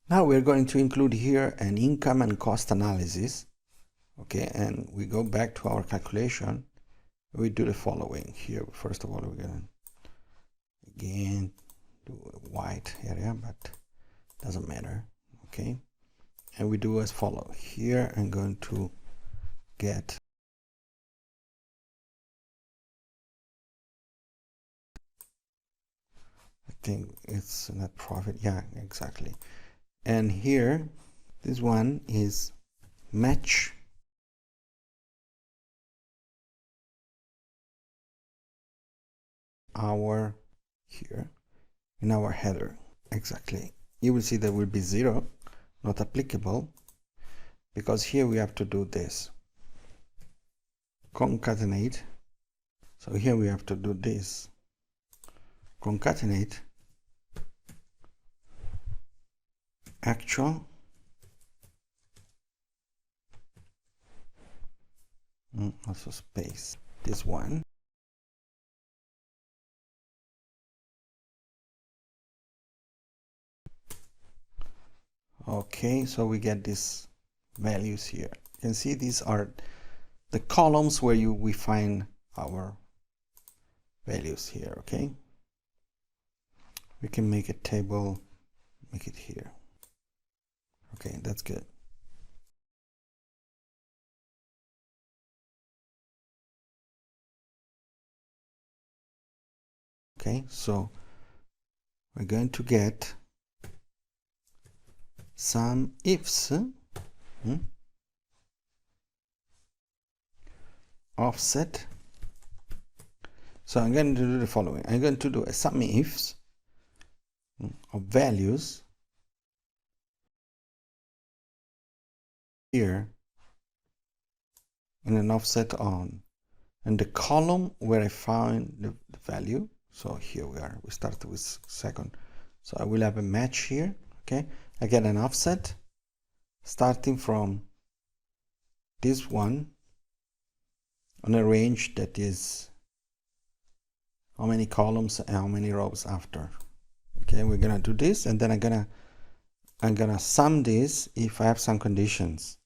Now we're going to include here an income and cost analysis. Okay, and we go back to our calculation. We do the following here. First of all, we're gonna again do a white area, but doesn't matter. Okay, and we do as follow. Here I'm going to get I think it's net profit. Yeah, exactly. And here this one is match our here in our header. Exactly. You will see there will be 0, not applicable, because here we have to do this. Concatenate. So here we have to do this. Concatenate actual also space this one. Okay, so we get these values here. You can see these are the columns where we find our values here. Okay, we can make a table, make it here. Okay, that's good. Okay, so we're going to get some ifs offset. So I'm going to do the following. I'm going to do a sum ifs of values here and an offset on, and the column where I found the value. So here we are. We start with second. So I will have a match here. Okay, I get an offset starting from this one on a range that is how many columns and how many rows after. Okay, we're gonna do this, and then I'm gonna sum this if I have some conditions,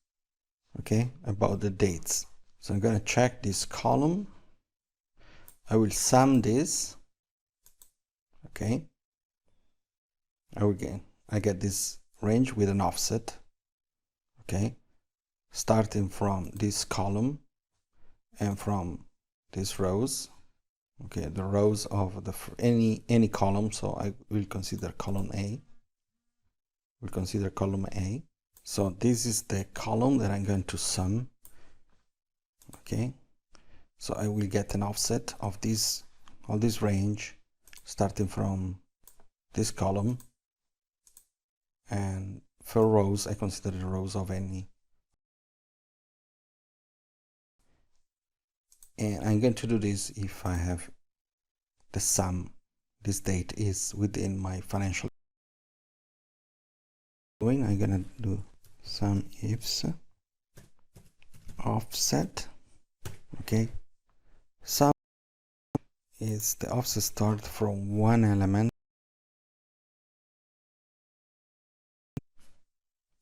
okay, about the dates. So I'm gonna check this column. I will sum this. Okay, I get this range with an offset. Okay, starting from this column and from these rows. Okay, the rows of the any column. So I will consider column A. We'll consider column A. So this is the column that I'm going to sum. Okay, so I will get an offset of this range starting from this column, and for rows I consider the rows of any, and I'm going to do this if I have the sum, this date is within my financial. I'm gonna do sum ifs offset. Okay, sum is the offset start from one element.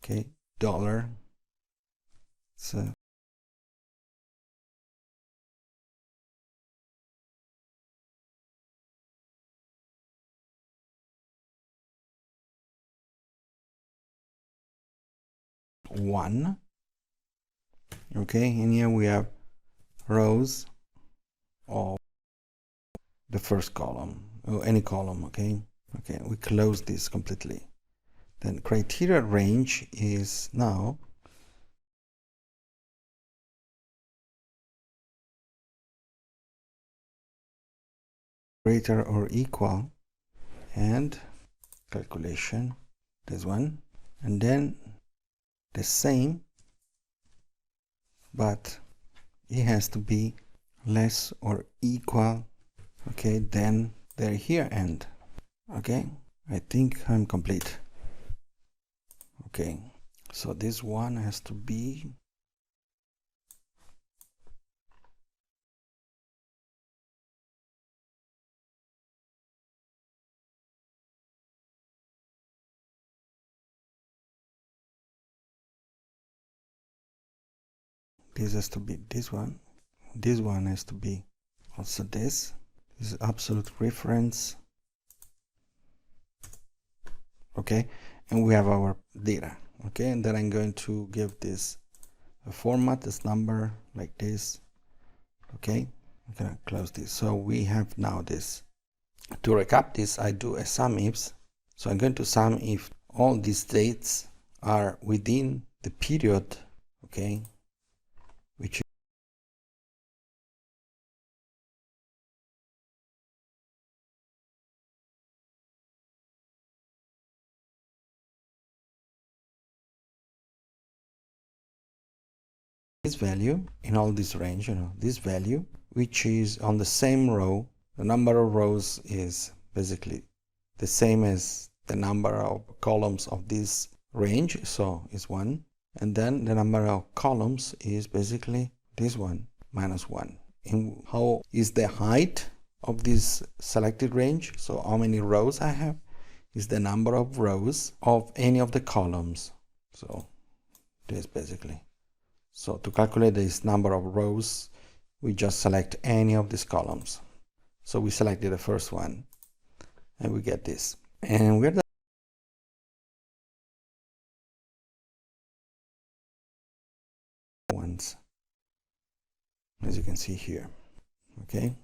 Okay, dollar. So one. Okay, and here we have rows of the first column or any column. Okay, we close this completely. Then criteria range is now greater or equal, and calculation, this one, and then the same, but it has to be less or equal, okay, than their here end. Okay, I think I'm complete. Okay, so this one has to be this has to be this one has to be also this is absolute reference. Okay, and we have our data. Okay, and then I'm going to give this a format, this number like this. Okay, I'm gonna close this. So we have now this. To recap this, I do a sum ifs. So I'm going to sum if all these dates are within the period, okay, which this value in all this range, this value, which is on the same row. The number of rows is basically the same as the number of columns of this range, so is 1. And then the number of columns is basically this one minus 1. And how is the height of this selected range? So how many rows I have is the number of rows of any of the columns. So this basically. So to calculate this number of rows, we just select any of these columns. So we selected the first one and we get this. And we're the ones, as you can see here. Okay.